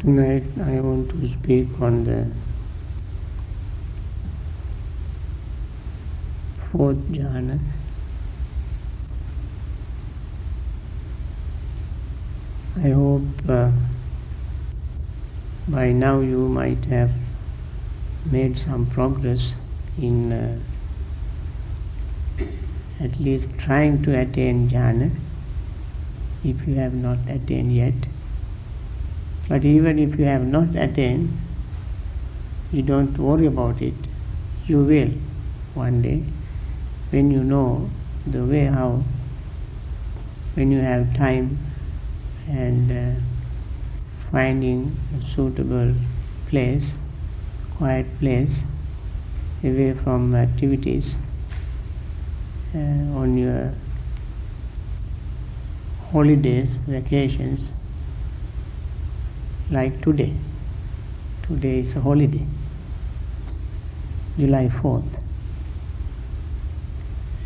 Tonight I want to speak on the fourth jhana. I hope by now you might have made some progress in at least trying to attain jhana, if you have not attained yet. But even if you have not attained, you don't worry about it. You will one day, when you know the way how, when you have time and finding a suitable place, quiet place, away from activities, on your holidays, vacations, like today. Today is a holiday, July 4th.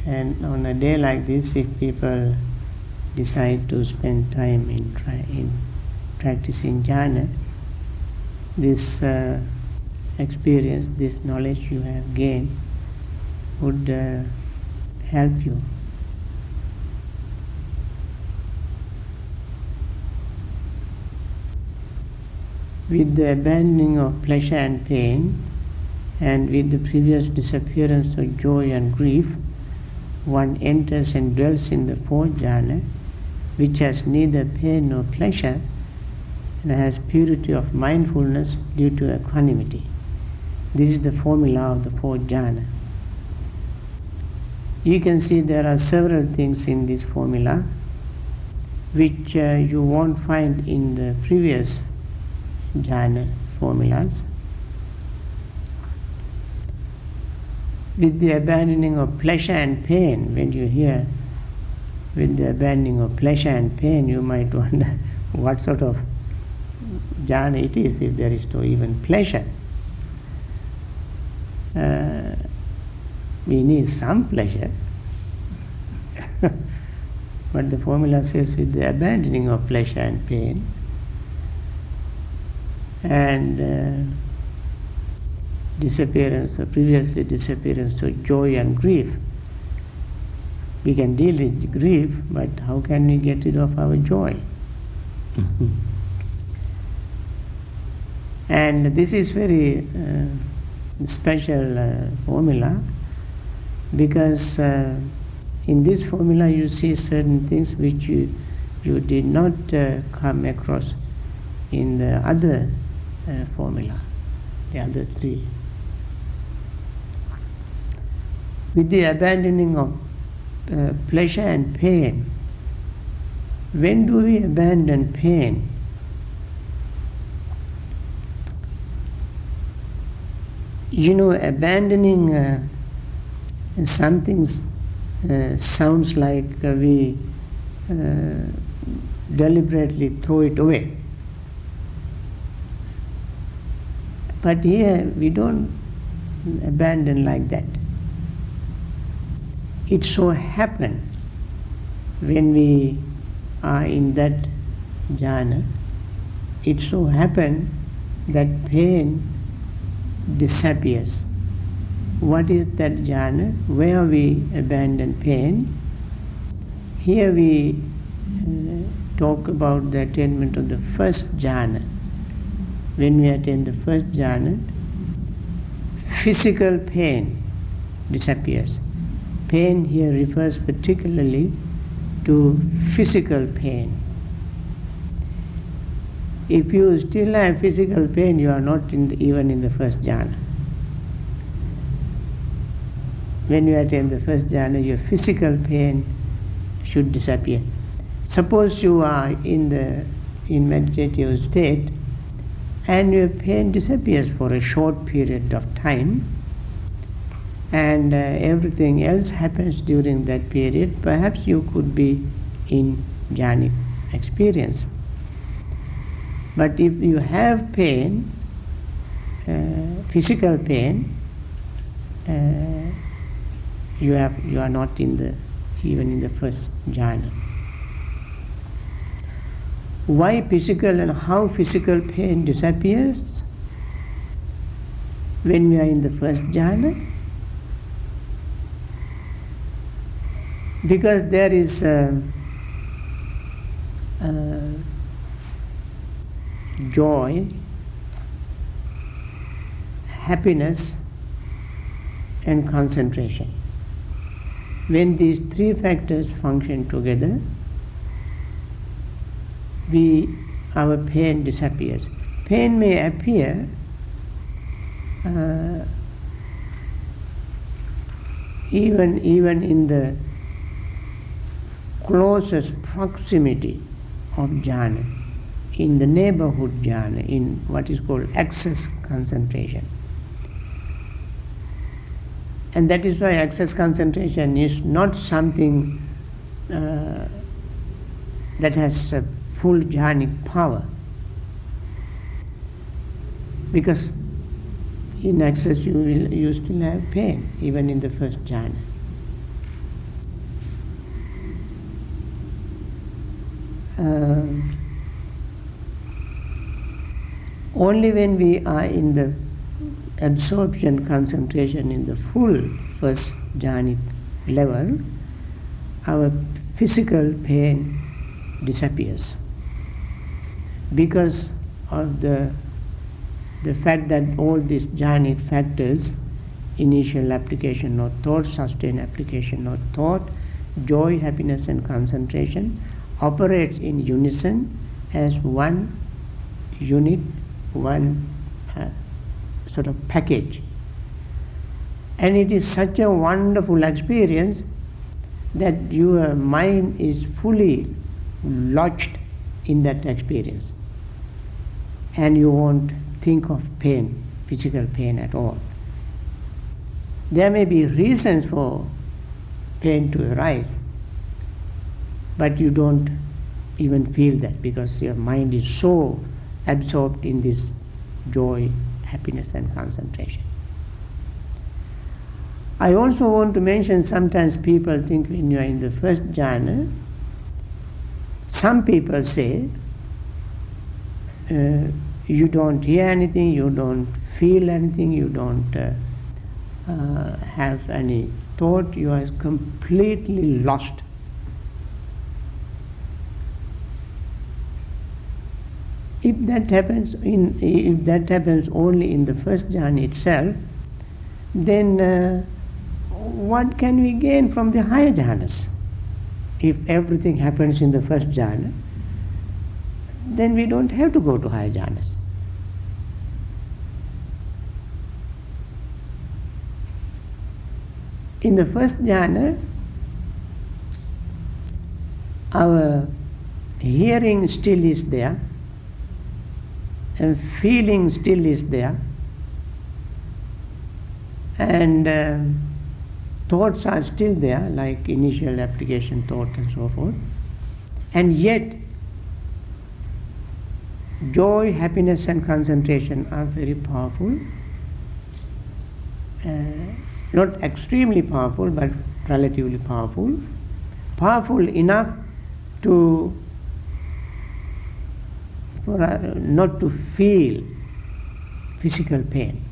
And on a day like this, if people decide to spend time in practicing jhana, this experience, this knowledge you have gained would help you. With the abandoning of pleasure and pain, and with the previous disappearance of joy and grief, one enters and dwells in the fourth jhana, which has neither pain nor pleasure, and has purity of mindfulness due to equanimity. This is the formula of the fourth jhana. You can see there are several things in this formula which you won't find in the previous jhana formulas. With the abandoning of pleasure and pain, when you hear with the abandoning of pleasure and pain, you might wonder what sort of jhana it is if there is no even pleasure. We need some pleasure. But the formula says with the abandoning of pleasure and pain, and disappearance, or previously disappearance of joy and grief. We can deal with grief, but how can we get rid of our joy? And this is very special formula, because in this formula you see certain things which you did not come across in the other formula, the other three. With the abandoning of pleasure and pain, when do we abandon pain? You know, abandoning something sounds like we deliberately throw it away. But here we don't abandon like that. It so happens when we are in that jhana, it so happens that pain disappears. What is that jhana? Where we abandon pain? Here we talk about the attainment of the first jhana. When we attain the first jhana, physical pain disappears. Pain here refers particularly to physical pain. If you still have physical pain, you are not even in the first jhana. When you attain the first jhana, your physical pain should disappear. Suppose you are in meditative state, and your pain disappears for a short period of time, and everything else happens during that period. Perhaps you could be in jhanic experience. But if you have pain, physical pain, you are not even in the first jhana. Why physical and how physical pain disappears when we are in the first jhana? Because there is joy, happiness, and concentration. When these three factors function together, our pain disappears. Pain may appear even in the closest proximity of jhana, in the neighborhood jhana, in what is called access concentration. And that is why access concentration is not something that has a full jhanic power. Because in access you still have pain, even in the first jhana. Only when we are in the absorption concentration in the full first jhanic level, our physical pain disappears. Because of the fact that all these jhanic factors, initial application of thought, sustained application of thought, joy, happiness and concentration, operates in unison as one unit, one sort of package. And it is such a wonderful experience that your mind is fully lodged in that experience. And you won't think of pain, physical pain at all. There may be reasons for pain to arise, but you don't even feel that because your mind is so absorbed in this joy, happiness and concentration. I also want to mention, sometimes people think when you are in the first jhana, some people say you don't hear anything, you don't feel anything, you don't have any thought, you are completely lost. If that happens only in the first jhana itself, then what can we gain from the higher jhanas? If everything happens in the first jhana, then we don't have to go to higher jhanas. In the first jhana, our hearing still is there, and feeling still is there, and thoughts are still there, like initial application thought and so forth. And yet, joy, happiness and concentration are very powerful. Not extremely powerful, but relatively powerful. Powerful enough for not to feel physical pain.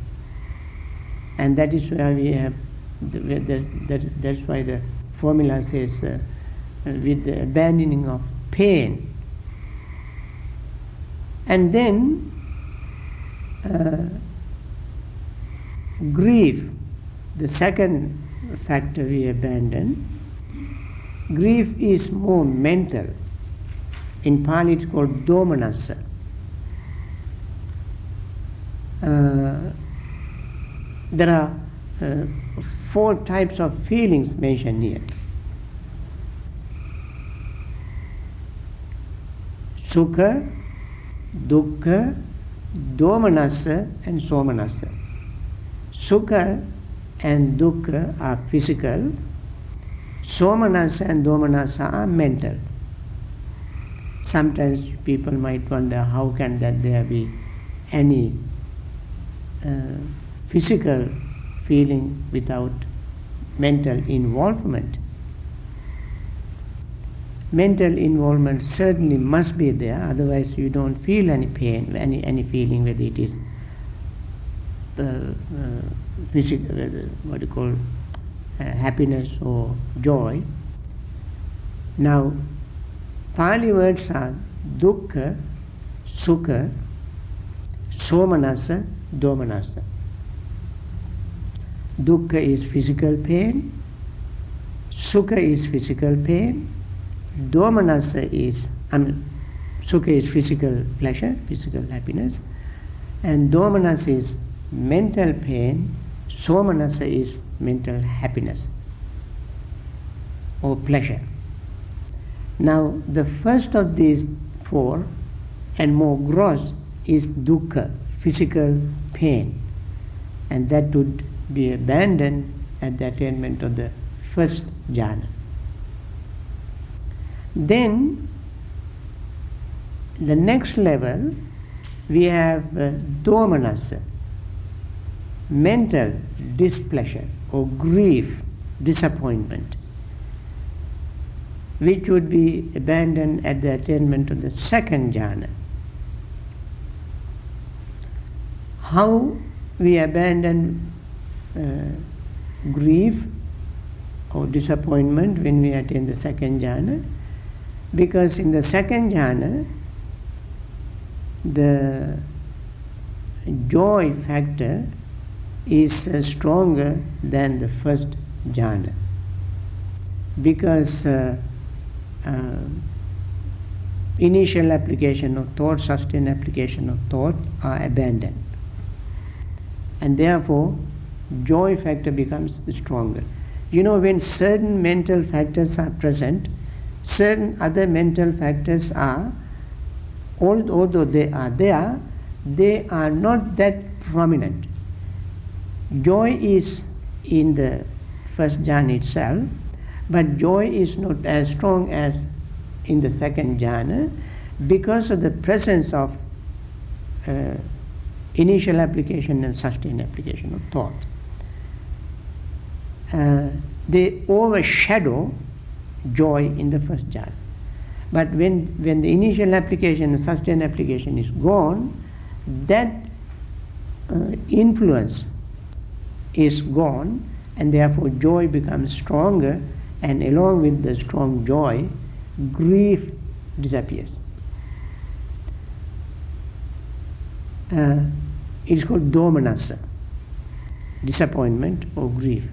And that is why we have, that's why the formula says, with the abandoning of pain. And then grief, the second factor we abandon. Grief is more mental. In Pali it's called domanassa. There are 4 types of feelings mentioned here. Sukha, dukkha, domanassa and somanassa. Sukha and dukkha are physical. Somanassa and domanassa are mental. Sometimes people might wonder, how can that there be any physical feeling without mental involvement? mental involvement certainly must be there, otherwise you don't feel any pain, any feeling, whether it is physical, what you call happiness or joy. Now, Pali words are dukkha, sukha, somanassa, domanassa. Dukkha is physical pain, sukha is physical pain, domanassa is, sukha is physical pleasure, physical happiness, and domanassa is mental pain, somanassa is mental happiness or pleasure. Now, the first of these four and more gross is dukkha, physical pain, and that would be abandoned at the attainment of the first jhana. Then, the next level, we have domanassa, mental displeasure or grief, disappointment, which would be abandoned at the attainment of the second jhana. How we abandon grief or disappointment when we attain the second jhana? Because in the second jhana, the joy factor is stronger than the first jhana, because initial application of thought, sustained application of thought are abandoned, and therefore joy factor becomes stronger. You know, when certain mental factors are present, certain other mental factors are, although they are there, they are not that prominent. Joy is in the first jhana itself, but joy is not as strong as in the second jhana because of the presence of initial application and sustained application of thought. They overshadow joy in the first jhana. But when the initial application and sustained application is gone, that influence is gone, and therefore joy becomes stronger, and along with the strong joy, grief disappears. It is called domanassa, disappointment or grief.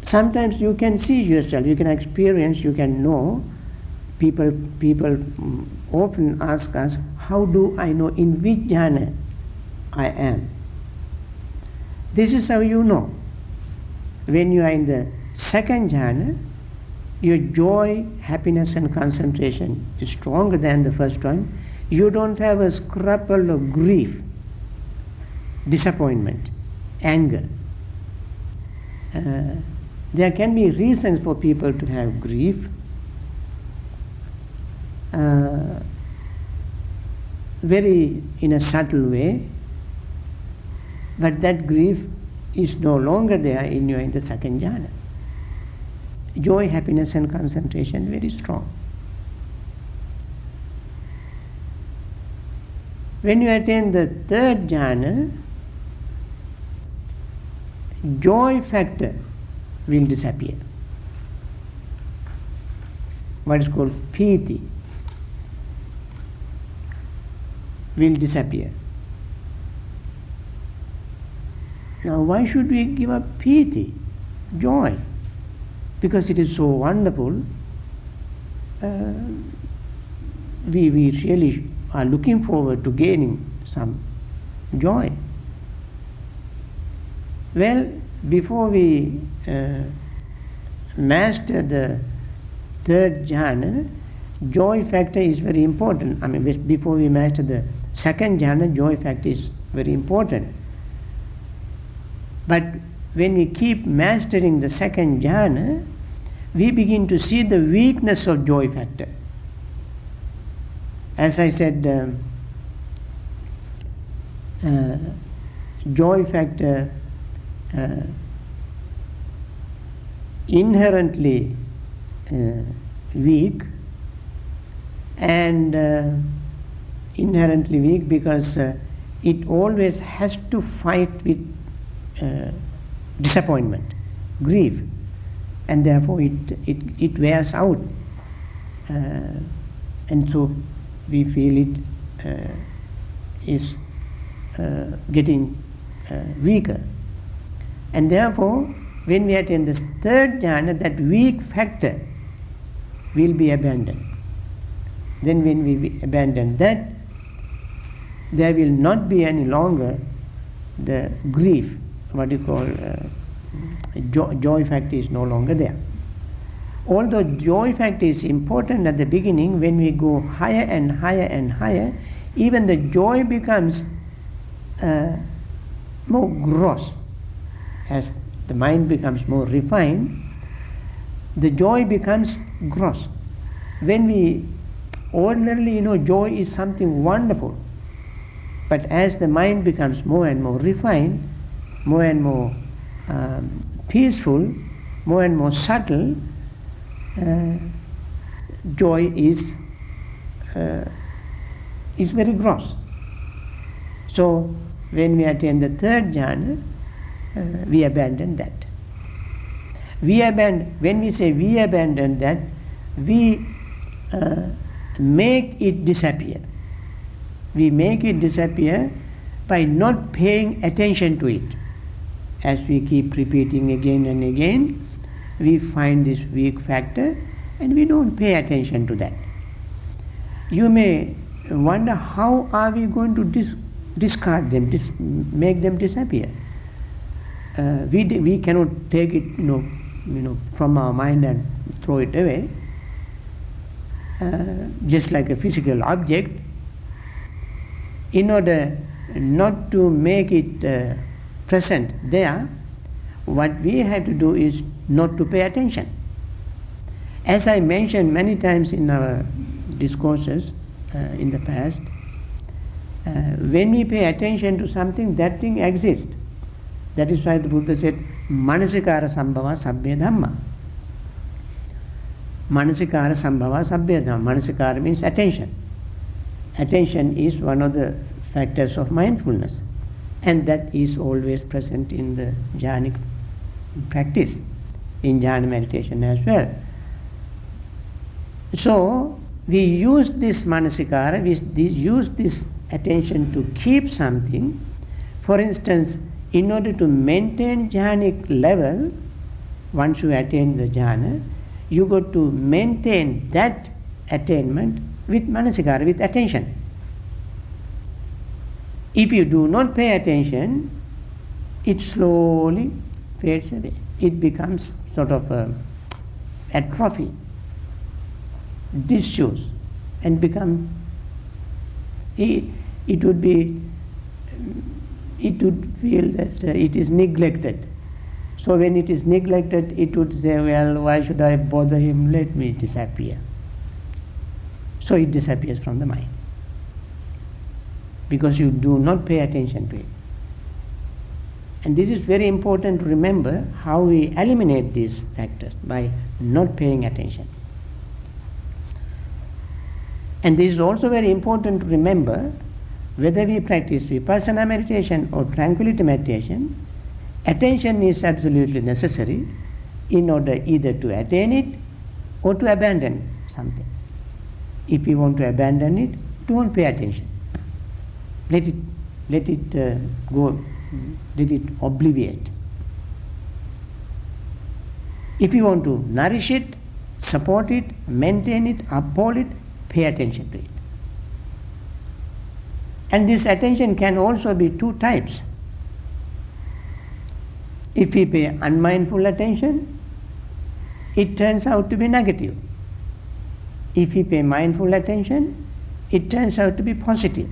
Sometimes you can see yourself, you can experience, you can know. People often ask us, how do I know in which jhana I am? This is how you know. When you are in the second jhana, your joy, happiness and concentration is stronger than the first one. You don't have a scruple of grief, disappointment, anger. There can be reasons for people to have grief. Very in a subtle way, but that grief is no longer there in the second jhana. Joy, happiness and concentration very strong. When you attain the third jhana, joy factor will disappear. What is called piti will disappear. Now, why should we give up piti, joy? Because it is so wonderful. We really are looking forward to gaining some joy. Well, before we master the third jhana, joy factor is very important. I mean, before we master the second jhana, joy factor is very important. But when we keep mastering the second jhana, we begin to see the weakness of joy factor. As I said, joy factor inherently weak, and inherently weak because it always has to fight with disappointment, grief, and therefore it wears out, and so we feel it is getting weaker. And therefore, when we attain the third jhana, that weak factor will be abandoned. Then when we abandon that, there will not be any longer the grief, what you call joy factor is no longer there. Although joy factor is important at the beginning, when we go higher and higher and higher, even the joy becomes more gross. As the mind becomes more refined, the joy becomes gross. When we ordinarily, joy is something wonderful, but as the mind becomes more and more refined, more and more peaceful, more and more subtle, joy is very gross. So when we attain the third jhana, we abandon that. When we say we abandon that, we make it disappear. We make it disappear by not paying attention to it. As we keep repeating again and again, we find this weak factor and we don't pay attention to that. You may wonder, how are we going to discard them, make them disappear? We cannot take it from our mind and throw it away. Just like a physical object, in order not to make it present there, what we have to do is not to pay attention. As I mentioned many times in our discourses in the past, when we pay attention to something, that thing exists. That is why the Buddha said, Manasikara sambhava sabbhe dhamma. Manasikara sambhava sabbhe dhamma. Manasikara means attention. Attention is one of the factors of mindfulness, and that is always present in the jhanic practice, in jhana meditation as well. So we use this manasikara, we use this attention to keep something. For instance, in order to maintain jhanic level, once you attain the jhana, you got to maintain that attainment with manasikara, with attention. If you do not pay attention, it slowly fades away. It becomes sort of atrophy, disuse, and become. It would feel that it is neglected. So when it is neglected, it would say, well, why should I bother him? Let me disappear. So it disappears from the mind, because you do not pay attention to it. And this is very important to remember, how we eliminate these factors by not paying attention. And this is also very important to remember, whether we practice vipassana meditation or tranquility meditation, attention is absolutely necessary in order either to attain it or to abandon something. If you want to abandon it, don't pay attention. Let it go, let it obliviate. If you want to nourish it, support it, maintain it, uphold it, pay attention to it. And this attention can also be two types. If we pay unmindful attention, it turns out to be negative. If we pay mindful attention, it turns out to be positive.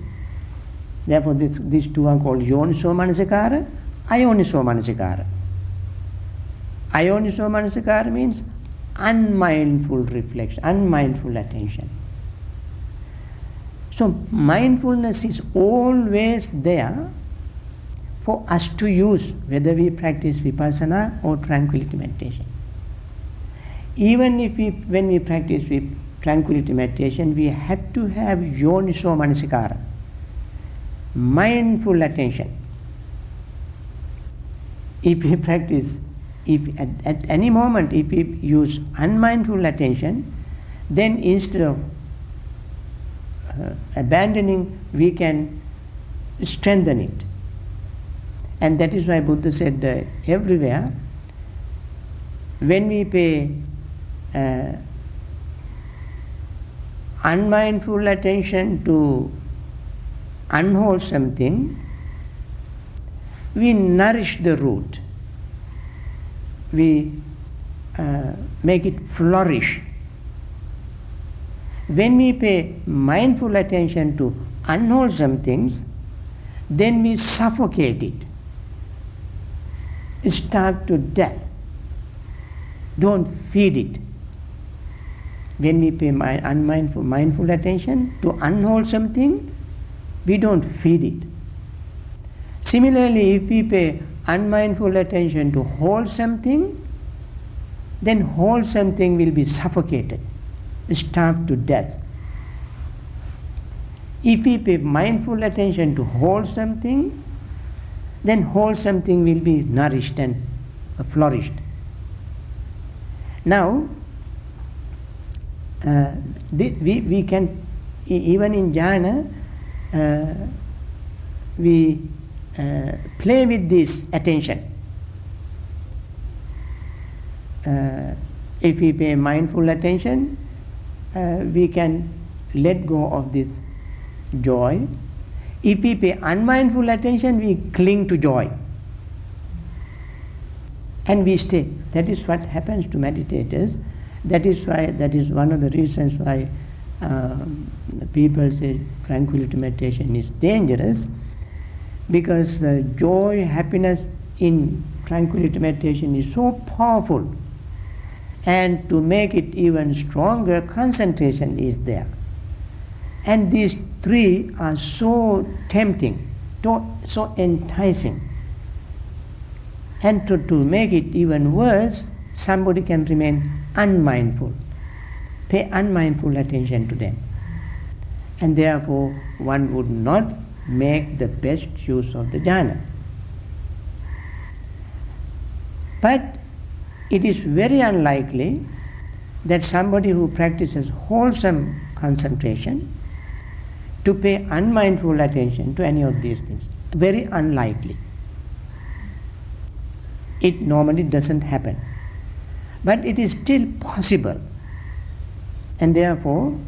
Therefore, these two are called yoniso manasikara, ayoniso manasikara. Ayoniso manasikara means unmindful reflection, unmindful attention. So mindfulness is always there for us to use, whether we practice vipassana or tranquility meditation. even if when we practice tranquility meditation, we have to have yoniso manasikara, mindful attention. If we practice, if at any moment, if we use unmindful attention, then instead of abandoning, we can strengthen it. And that is why Buddha said everywhere, when we pay unmindful attention to unwholesome thing, we nourish the root. We make it flourish. When we pay mindful attention to unwholesome things, then we suffocate it, starve to death. Don't feed it. When we pay mindful attention to unwholesome thing, we don't feed it. Similarly, if we pay unmindful attention to wholesome thing, then wholesome thing will be suffocated, starved to death. If we pay mindful attention to wholesome thing, then wholesome thing will be nourished and flourished. Now, we can, even in jhana, we play with this attention. If we pay mindful attention, we can let go of this joy. If we pay unmindful attention, we cling to joy. And we stay. That is what happens to meditators. That is one of the reasons why people say tranquility meditation is dangerous, because the joy, happiness in tranquility meditation is so powerful, and to make it even stronger, concentration is there. And these three are so tempting, so enticing. And to make it even worse, somebody can remain unmindful, pay unmindful attention to them. And therefore, one would not make the best use of the jhana. But it is very unlikely that somebody who practices wholesome concentration to pay unmindful attention to any of these things. Very unlikely. It normally doesn't happen. But it is still possible. And therefore,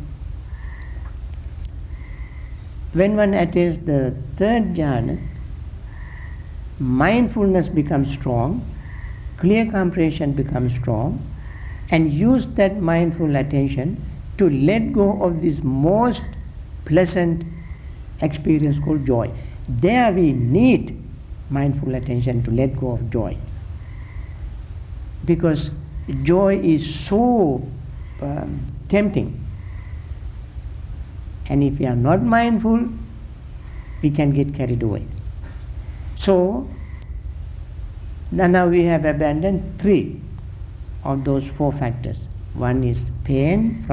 when one attains the third jhana, mindfulness becomes strong, clear comprehension becomes strong, and use that mindful attention to let go of this most pleasant experience called joy. There we need mindful attention to let go of joy. Because joy is so tempting. And if we are not mindful, we can get carried away. So, now we have abandoned 3 of those 4 factors. One is pain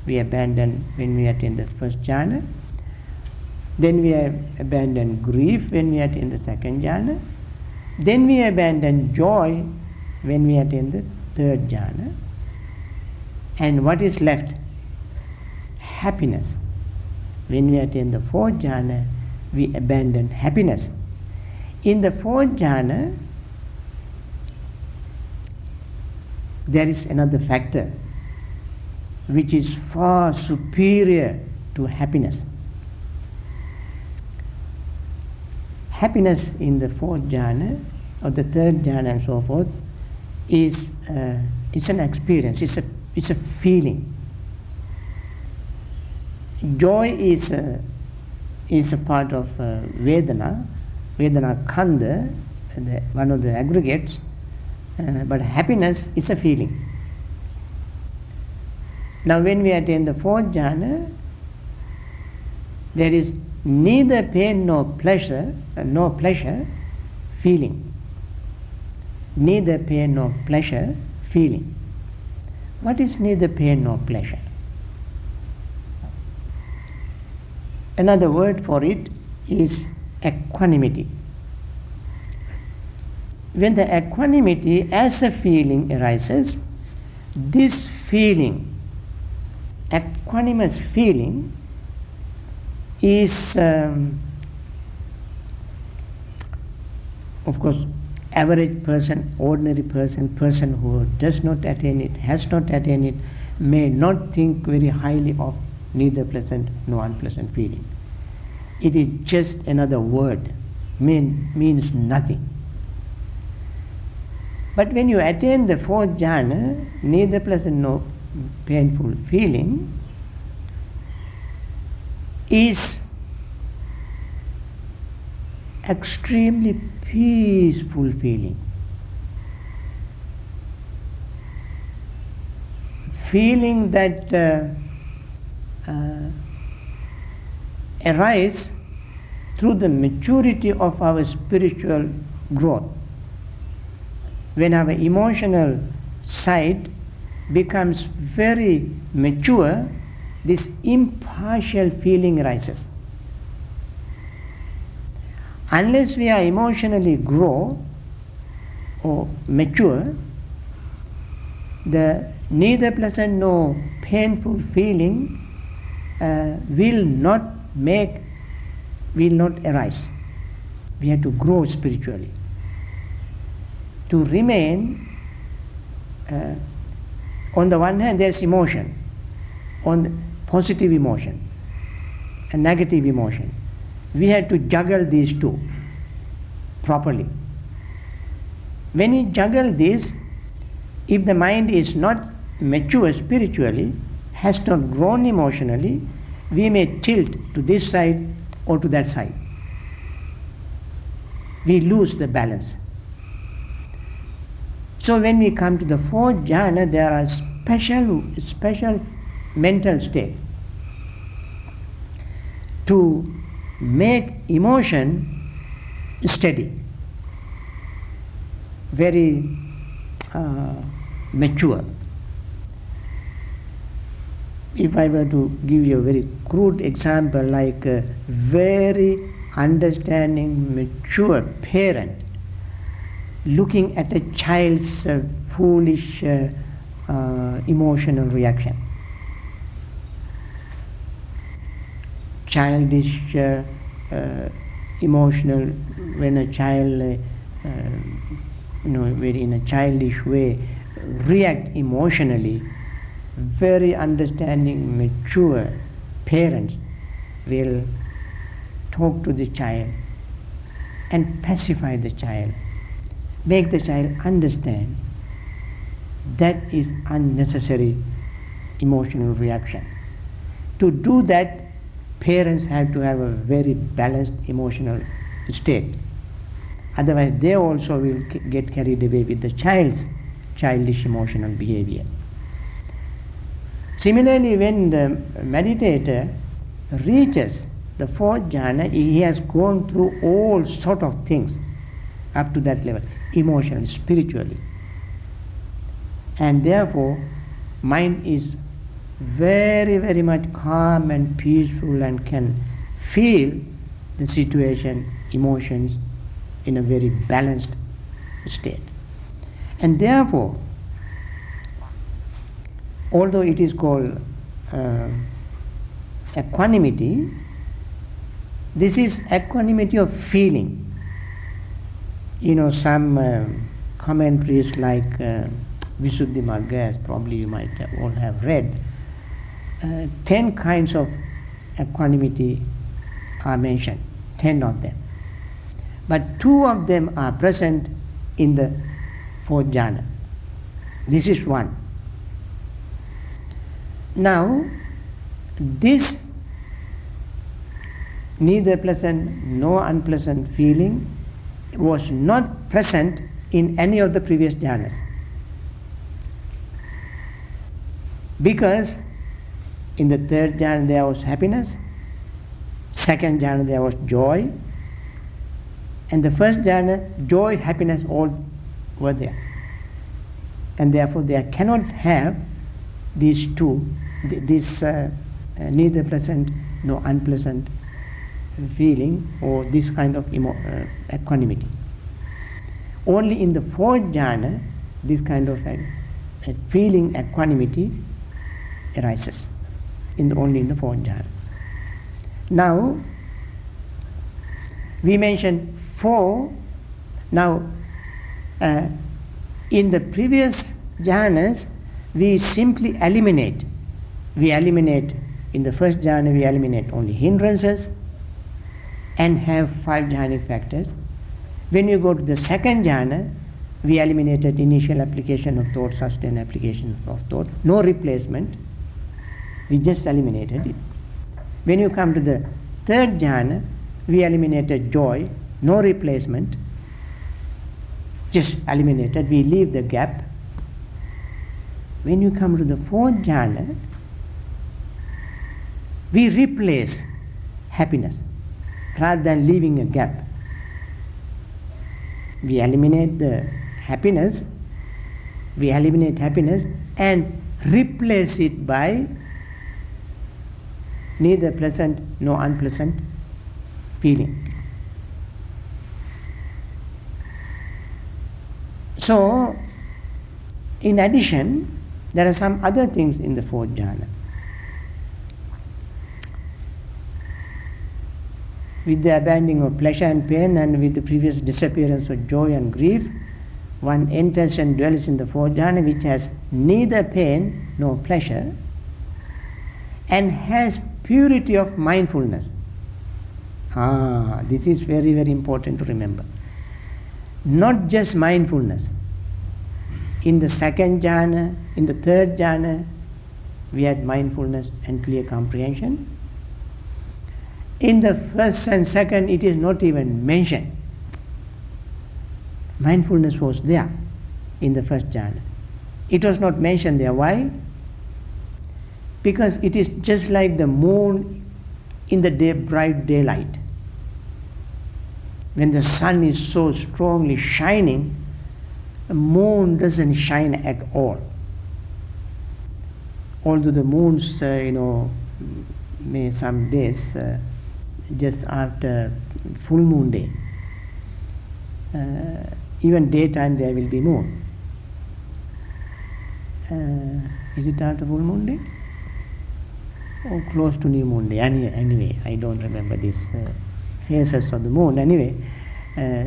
we abandon when we attain the first jhana. Then we abandon grief when we attain the second jhana. Then we abandon joy when we attain the third jhana. And what is left? Happiness. When we attain the fourth jhana, we abandon happiness. In the fourth jhana, there is another factor which is far superior to happiness. Happiness in the fourth jhana or the third jhana and so forth is it's an experience. It's a feeling. Joy is a part of Vedana Khandha, one of the aggregates, but happiness is a feeling. Now when we attain the fourth jhana, there is neither pain nor pleasure, feeling. Neither pain nor pleasure, feeling. What is neither pain nor pleasure? Another word for it is equanimity. When the equanimity as a feeling arises, this feeling, equanimous feeling, is of course average person, ordinary person, person who does not attain it, has not attained it, may not think very highly of neither pleasant nor unpleasant feeling. It is just another word, means nothing. But when you attain the fourth jhana, neither pleasant nor painful feeling is extremely peaceful feeling. Feeling that arise through the maturity of our spiritual growth. When our emotional side becomes very mature, this impartial feeling arises. Unless we are emotionally grow or mature, the neither pleasant nor painful feeling will not arise. We have to grow spiritually. To remain, on the one hand there is emotion, on positive emotion and negative emotion. We have to juggle these two properly. When we juggle this, if the mind is not mature spiritually, has not grown emotionally, we may tilt to this side or to that side. We lose the balance. So when we come to the fourth jhana, there are special mental state to make emotion steady, very mature. If I were to give you a very crude example, like a very understanding, mature parent looking at a child's foolish emotional reaction, childish emotional, when a child very in a childish way react emotionally, very understanding, mature parents will talk to the child and pacify the child, make the child understand that is unnecessary emotional reaction. To do that, parents have to have a very balanced emotional state. Otherwise they also will get carried away with the child's childish emotional behavior. Similarly, when the meditator reaches the fourth jhana, he has gone through all sort of things up to that level, emotionally, spiritually. And therefore, mind is very, very much calm and peaceful and can feel the situation, emotions in a very balanced state. And therefore, although it is called equanimity, this is equanimity of feeling. Some commentaries like Visuddhimagga, as probably you might all have read, 10 kinds of equanimity are mentioned, 10 of them. But 2 of them are present in the fourth jhana. This is one. Now, this neither pleasant nor unpleasant feeling was not present in any of the previous jhanas. Because in the third jhana there was happiness, second jhana there was joy, and the first jhana, joy, happiness, all were there. And therefore there cannot have these two, this neither pleasant nor unpleasant feeling, or this kind of equanimity. Only in the fourth jhana, this kind of a feeling equanimity arises, only in the fourth jhana. Now, we mentioned 4. Now, in the previous jhanas, we simply eliminate. In the first jhana, we eliminate only hindrances and have 5 jhanic factors. When you go to the second jhana, we eliminated initial application of thought, sustained application of thought, no replacement. We just eliminated it. When you come to the third jhana, we eliminated joy, no replacement, just eliminated, we leave the gap. When you come to the fourth jhana, we replace happiness rather than leaving a gap. We eliminate happiness and replace it by neither pleasant nor unpleasant feeling. So, in addition, there are some other things in the fourth jhana. With the abandoning of pleasure and pain, and with the previous disappearance of joy and grief, one enters and dwells in the fourth jhana, which has neither pain nor pleasure, and has purity of mindfulness. This is very, very important to remember. Not just mindfulness. In the second jhana, in the third jhana, we had mindfulness and clear comprehension. In the first and second, it is not even mentioned. Mindfulness was there in the first jhana. It was not mentioned there. Why? Because it is just like the moon in the bright daylight. When the sun is so strongly shining, the moon doesn't shine at all. Although the moons, may some days, just after full moon day, even daytime there will be moon. Is it after full moon day? Or close to new moon day? Anyway, I don't remember these phases of the moon. Anyway,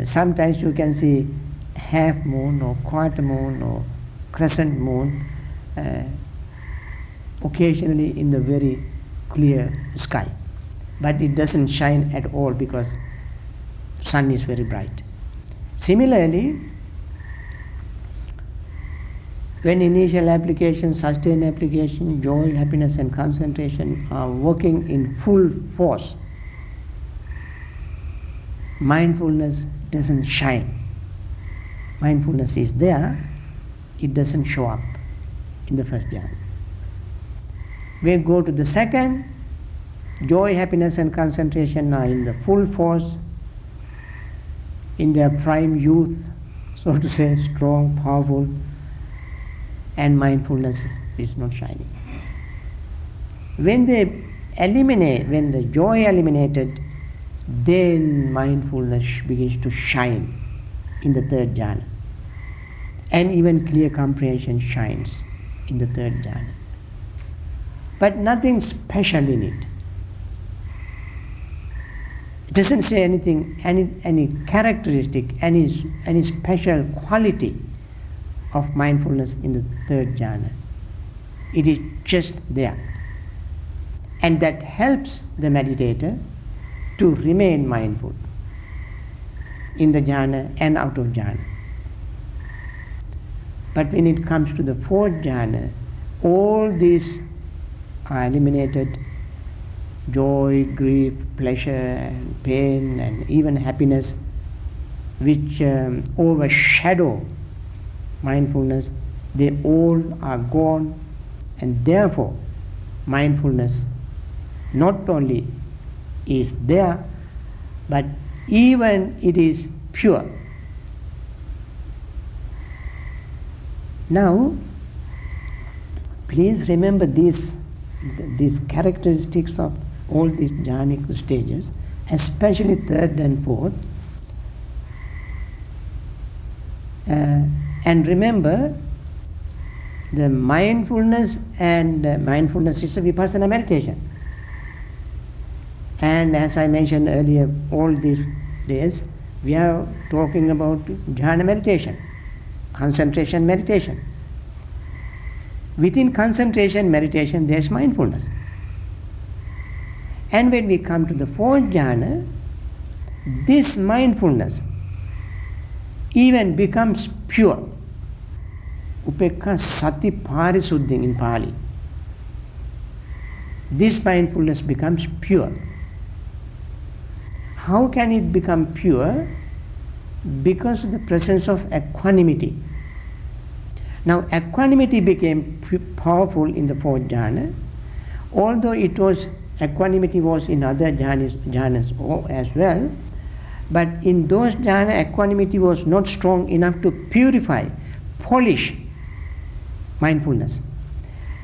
sometimes you can see half moon or quarter moon or crescent moon occasionally in the very clear sky. But it doesn't shine at all because sun is very bright. Similarly, when initial application, sustained application, joy, happiness and concentration are working in full force, mindfulness doesn't shine. Mindfulness is there, it doesn't show up in the first jhana. We go to the second, joy, happiness and concentration are in the full force, in their prime youth, so to say, strong, powerful, and mindfulness is not shining. When the joy eliminated, then mindfulness begins to shine in the third jhana. And even clear comprehension shines in the third jhana. But nothing special in it. It doesn't say anything, any characteristic, any special quality of mindfulness in the third jhana. It is just there. And that helps the meditator to remain mindful in the jhana and out of jhana. But when it comes to the fourth jhana, all these are eliminated. Joy, grief, pleasure, and pain, and even happiness, which overshadow mindfulness, they all are gone, and therefore mindfulness not only is there, but even it is pure. Please remember these characteristics of all these jhanic stages, especially third and fourth. And remember, the mindfulness mindfulness is a vipassana meditation. And as I mentioned earlier, all these days, we are talking about jhana meditation, concentration meditation. Within concentration meditation, there is mindfulness. And when we come to the fourth jhana, this mindfulness even becomes pure. Upekha sati parisuddhin in Pali. This mindfulness becomes pure. How can it become pure? Because of the presence of equanimity. Now, equanimity became powerful in the fourth jhana, although equanimity was in other jhanas as well, but in those jhana, equanimity was not strong enough to purify, polish mindfulness.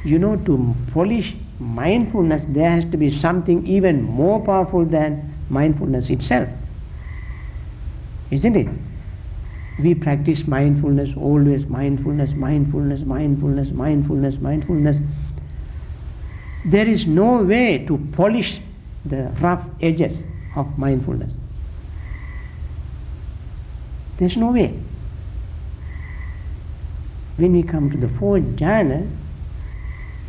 You know, to polish mindfulness, there has to be something even more powerful than mindfulness itself. Isn't it? We practice mindfulness, always mindfulness, mindfulness, mindfulness, mindfulness, mindfulness. There is no way to polish the rough edges of mindfulness. There's no way. When we come to the fourth jhana,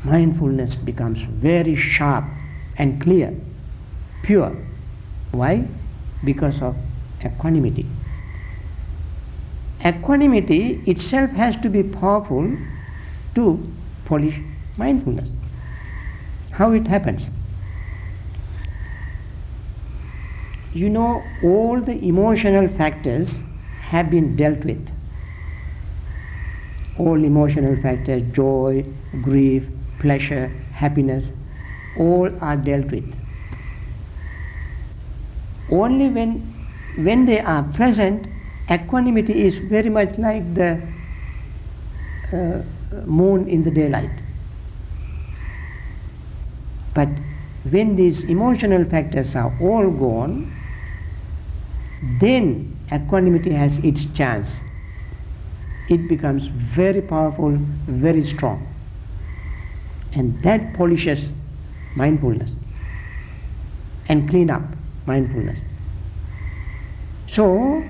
mindfulness becomes very sharp and clear, pure. Why? Because of equanimity. Equanimity itself has to be powerful to polish mindfulness. How it happens? You know, all the emotional factors have been dealt with. All emotional factors, joy, grief, pleasure, happiness, all are dealt with. Only when they are present, equanimity is very much like the moon in the daylight. But when these emotional factors are all gone, then equanimity has its chance. It becomes very powerful, very strong. And that polishes mindfulness and clean up mindfulness. So,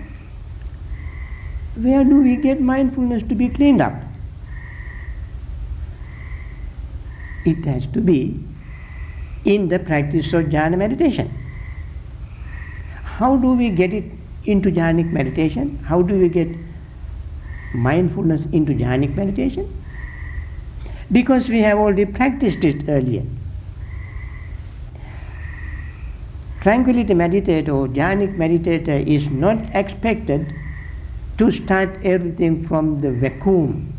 where do we get mindfulness to be cleaned up? It has to be in the practice of jhana meditation. How do we get it into jhanic meditation? How do we get mindfulness into jhanic meditation? Because we have already practiced it earlier. Tranquility meditator or jhanic meditator is not expected to start everything from the vacuum,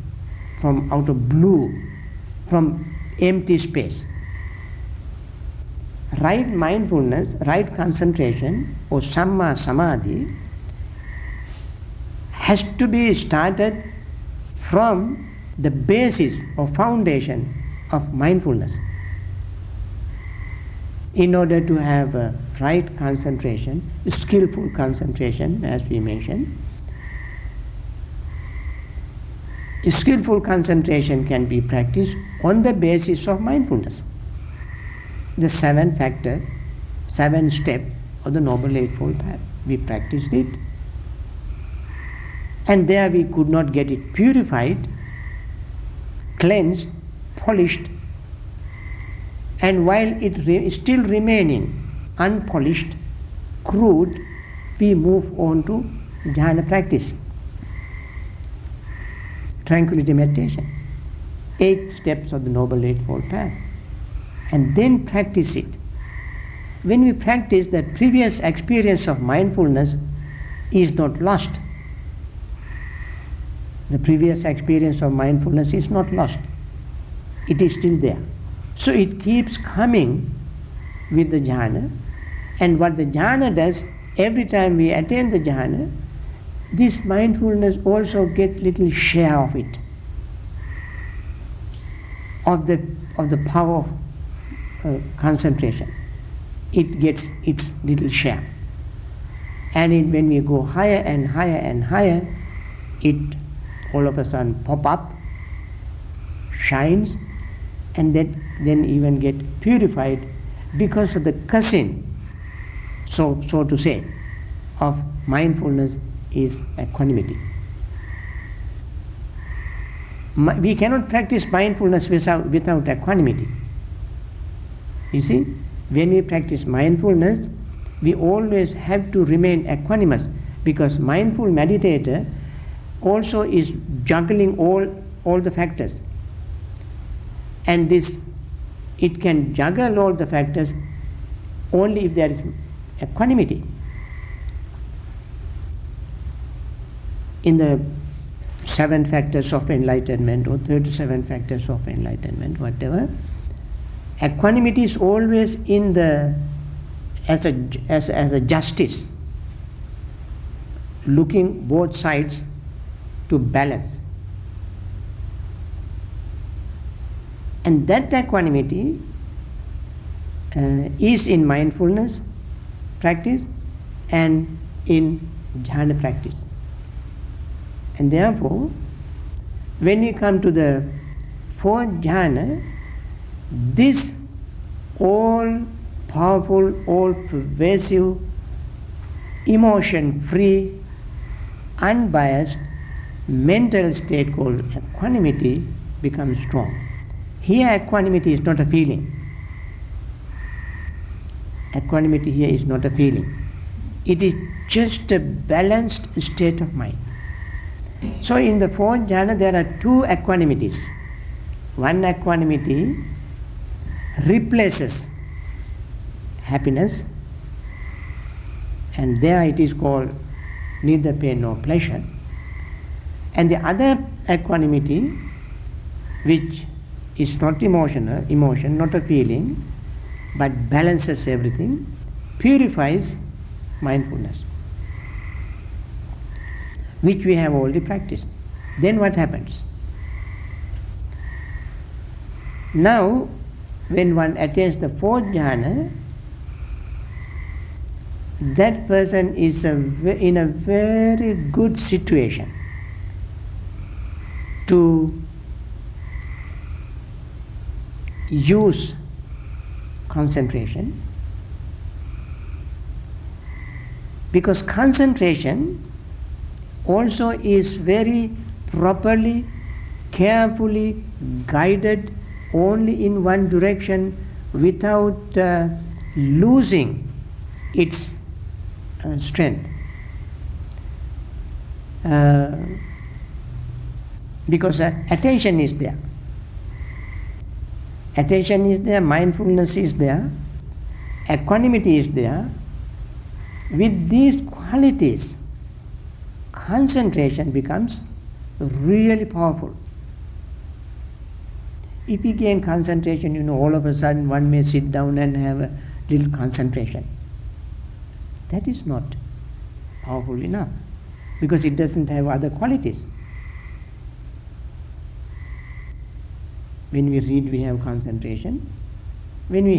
from out of blue, from empty space. Right mindfulness, right concentration or samma samadhi has to be started from the basis or foundation of mindfulness. In order to have a right concentration, skillful concentration, as we mentioned, skillful concentration can be practiced on the basis of mindfulness. The 7 step of the Noble Eightfold Path. We practiced it, and there we could not get it purified, cleansed, polished, and while it is still remaining unpolished, crude, we move on to jhana practice, tranquility meditation, 8 steps of the Noble Eightfold Path, and then practice it. When we practice, that previous experience of mindfulness is not lost. The previous experience of mindfulness is not lost. It is still there. So it keeps coming with the jhana, and what the jhana does, every time we attain the jhana, this mindfulness also gets little share of it. of the power of concentration. It gets its little share. And when we go higher and higher and higher, it all of a sudden pop up, shines, and then even get purified because of the cousin, so to say, of mindfulness is equanimity. We cannot practice mindfulness without equanimity. You see, when we practice mindfulness, we always have to remain equanimous, because mindful meditator also is juggling all the factors. And it can juggle all the factors only if there is equanimity. In the 7 factors of enlightenment or 37 factors of enlightenment, whatever, equanimity is always in as a justice, looking both sides to balance. And that equanimity is in mindfulness practice and in jhana practice. And therefore, when we come to the 4th jhana, this all-powerful, all-pervasive, emotion-free, unbiased mental state called equanimity becomes strong. Here equanimity is not a feeling. Equanimity here is not a feeling. It is just a balanced state of mind. So in the 4th jhana there are 2 equanimities. One equanimity replaces happiness, and there it is called neither pain nor pleasure. And the other equanimity, which is not emotion, not a feeling, but balances everything, purifies mindfulness, which we have already practiced. Then what happens? Now, when one attains the 4th jhana, that person is in a very good situation to use concentration, because concentration also is very properly, carefully guided only in one direction without losing its strength. Because attention is there. Attention is there, mindfulness is there, equanimity is there. With these qualities, concentration becomes really powerful. If we gain concentration, all of a sudden one may sit down and have a little concentration. That is not powerful enough, because it doesn't have other qualities. When we read, we have concentration. When we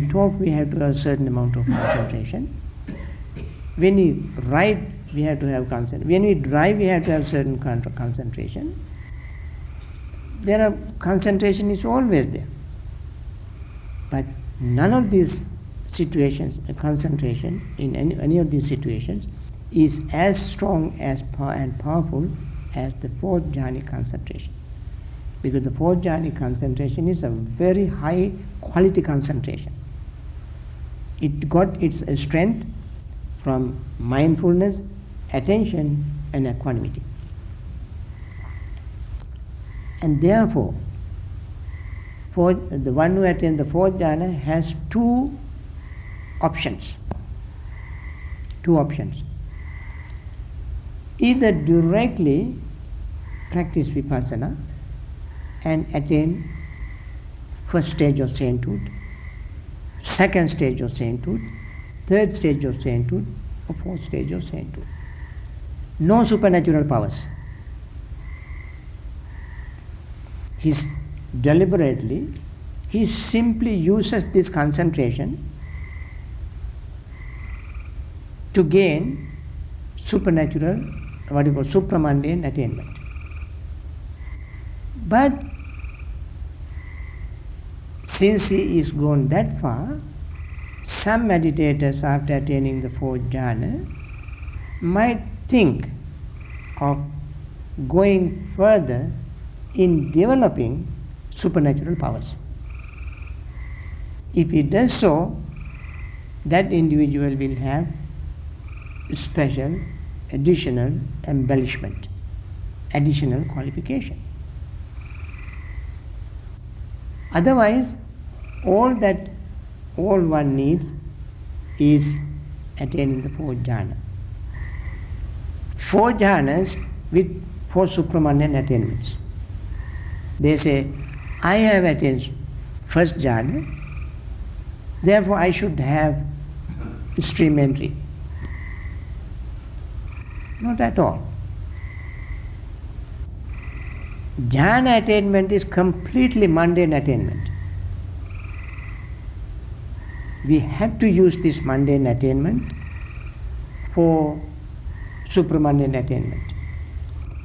talk, we have to have a certain amount of concentration. When we write, we have to have concentration. When we drive, we have to have certain concentration. Concentration is always there. But none of these situations, concentration in any of these situations, is as strong and powerful as the 4th jhana concentration. Because the 4th jhana concentration is a very high quality concentration. It got its strength from mindfulness, attention, and equanimity. And therefore, for the one who attains the 4th jhana has 2 options. 2 options. Either directly practice vipassana and attain 1st stage of sainthood, 2nd stage of sainthood, 3rd stage of sainthood, or 4th stage of sainthood. No supernatural powers. His deliberately, he simply uses this concentration to gain supernatural, what you call supramundane attainment. But since he is gone that far, some meditators, after attaining the fourth jhana, might think of going further in developing supernatural powers. If he does so, that individual will have special, additional embellishment, additional qualification. Otherwise, all one needs is attaining the fourth jhana. Four jhanas with four supramundane attainments. They say, I have attained first jhana, therefore I should have stream entry. Not at all. Jhana attainment is completely mundane attainment. We have to use this mundane attainment for supramundane attainment.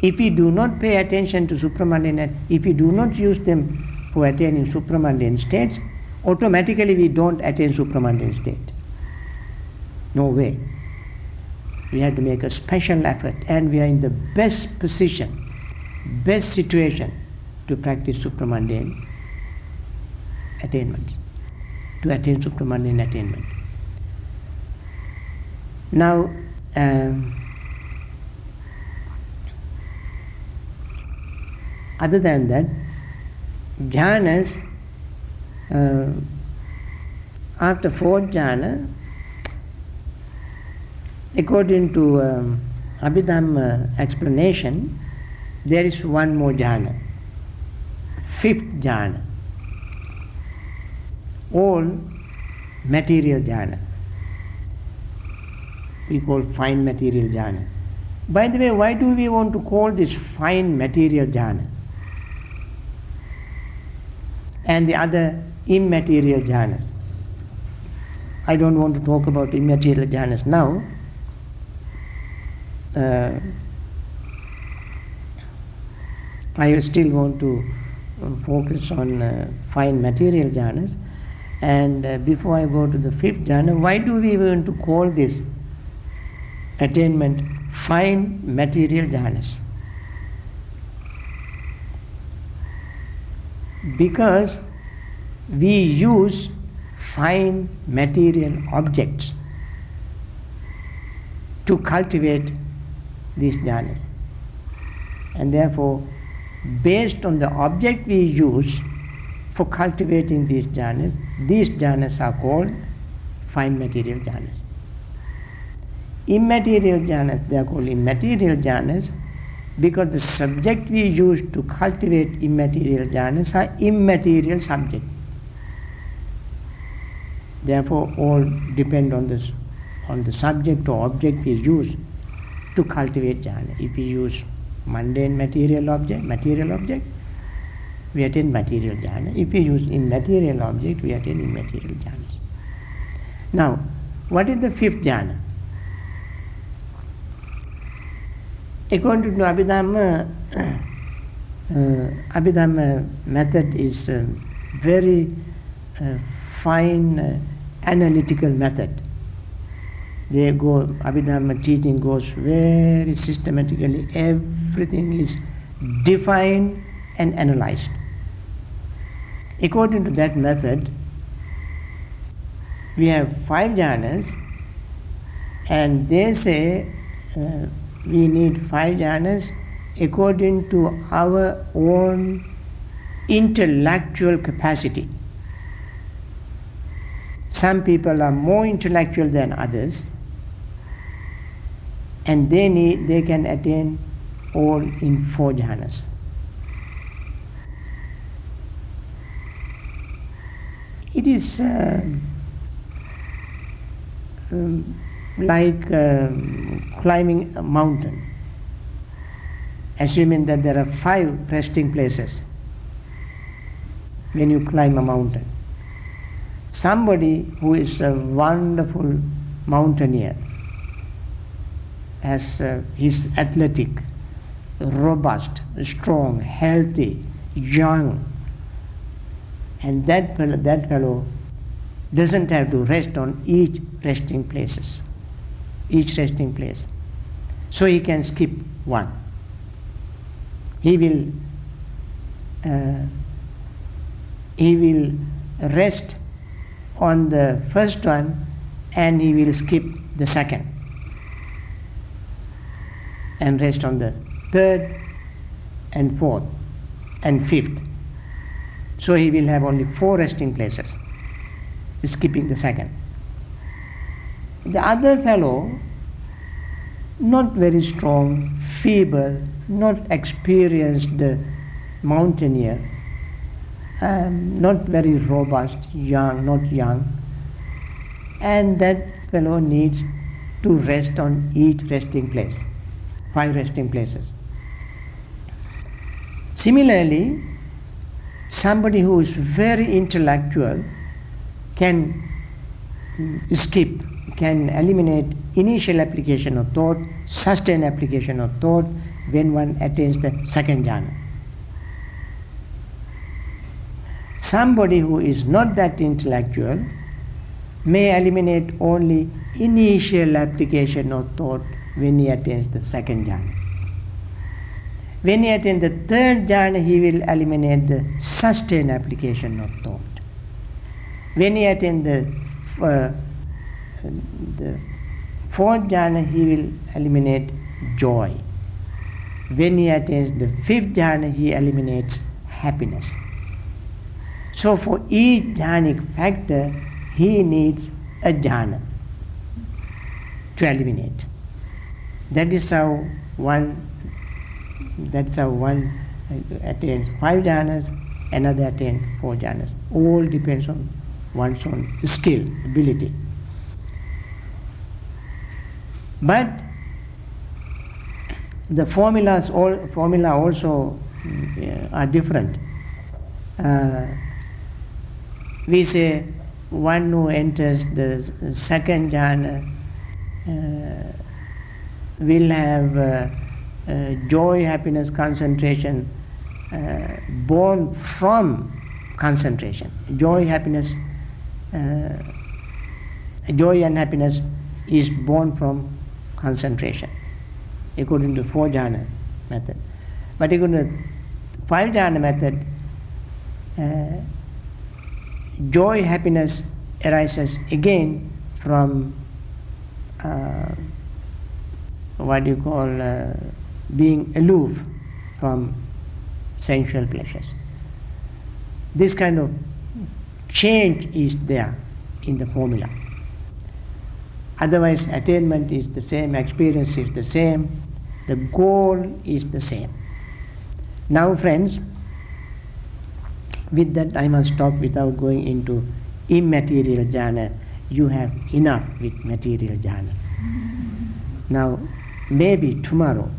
If we do not pay attention to supramundane, if we do not use them for attaining supramundane states, automatically we don't attain supramundane state. No way. We have to make a special effort, and we are in the best position, best situation to practice supramundane attainment, to attain supramundane attainment. Now, other than that, jhanas, after fourth jhana, according to Abhidhamma explanation, there is one more jhana, fifth jhana, all material jhana. We call fine material jhana. By the way, why do we want to call this fine material jhana and the other immaterial jhanas? I don't want to talk about immaterial jhanas now. I still want to focus on fine material jhanas. And before I go to the fifth jhana, why do we want to call this attainment fine material jhanas? Because we use fine material objects to cultivate these jhanas. And therefore, based on the object we use for cultivating these jhanas are called fine material jhanas. Immaterial jhanas, they are called immaterial jhanas because the subject we use to cultivate immaterial jhanas are immaterial subject. Therefore, all depend on the subject or object we use to cultivate jhana. If we use mundane material object, we attain material jhana. If we use immaterial object, we attain immaterial jhanas. Now, what is the fifth jhana? According to Abhidhamma method is a very fine analytical method. Abhidhamma teaching goes very systematically. Everything is defined and analyzed. According to that method, we have 5 jhanas, and they say we need 5 jhanas according to our own intellectual capacity. Some people are more intellectual than others, and they can attain all in 4 jhanas. It is like climbing a mountain, assuming that there are 5 resting places. when you climb a mountain. Somebody who is a wonderful mountaineer, he's athletic, robust, strong, healthy, young, and that fellow doesn't have to rest on each resting place. So he can skip one. He will rest on the first one and he will skip the second and rest on the third and fourth and fifth. So he will have only 4 resting places, skipping the second. The other fellow, not very strong, feeble, not experienced mountaineer, not very robust, not young, and that fellow needs to rest on each resting place, 5 resting places. Similarly, somebody who is very intellectual can eliminate initial application of thought, sustained application of thought when one attains the second jhana. Somebody who is not that intellectual may eliminate only initial application of thought when he attains the second jhana. When he attains the third jhana, he will eliminate the sustained application of thought. When he attains the fourth jhana, he will eliminate joy. When he attains the fifth jhana, he eliminates happiness. So for each jhanic factor, he needs a jhana to eliminate. That's how one attains 5 jhanas, another attains 4 jhanas. All depends on one's own skill, ability. But the formula also are different. We say one who enters the second jhana will have joy, happiness, concentration born from concentration. Joy and happiness is born from concentration, according to 4 jhana method. But according to 5 jhana method, joy, happiness arises again from being aloof from sensual pleasures. This kind of change is there in the formula. Otherwise, attainment is the same, experience is the same, the goal is the same. Now, friends, with that I must stop without going into immaterial jhana. You have enough with material jhana. Now, maybe tomorrow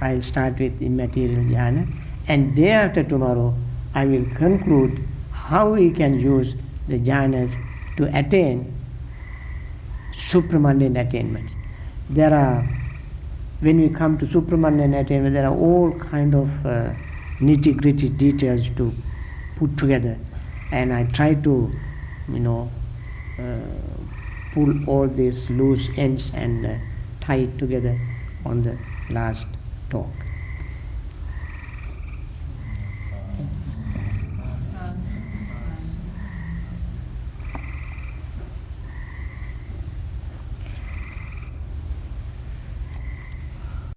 I'll start with immaterial jhana, and day after tomorrow I will conclude how we can use the jhanas to attain supramundane attainments. When we come to supramundane attainment, there are all kind of nitty-gritty details to put together, and I try to, pull all these loose ends and tie it together on the last talk.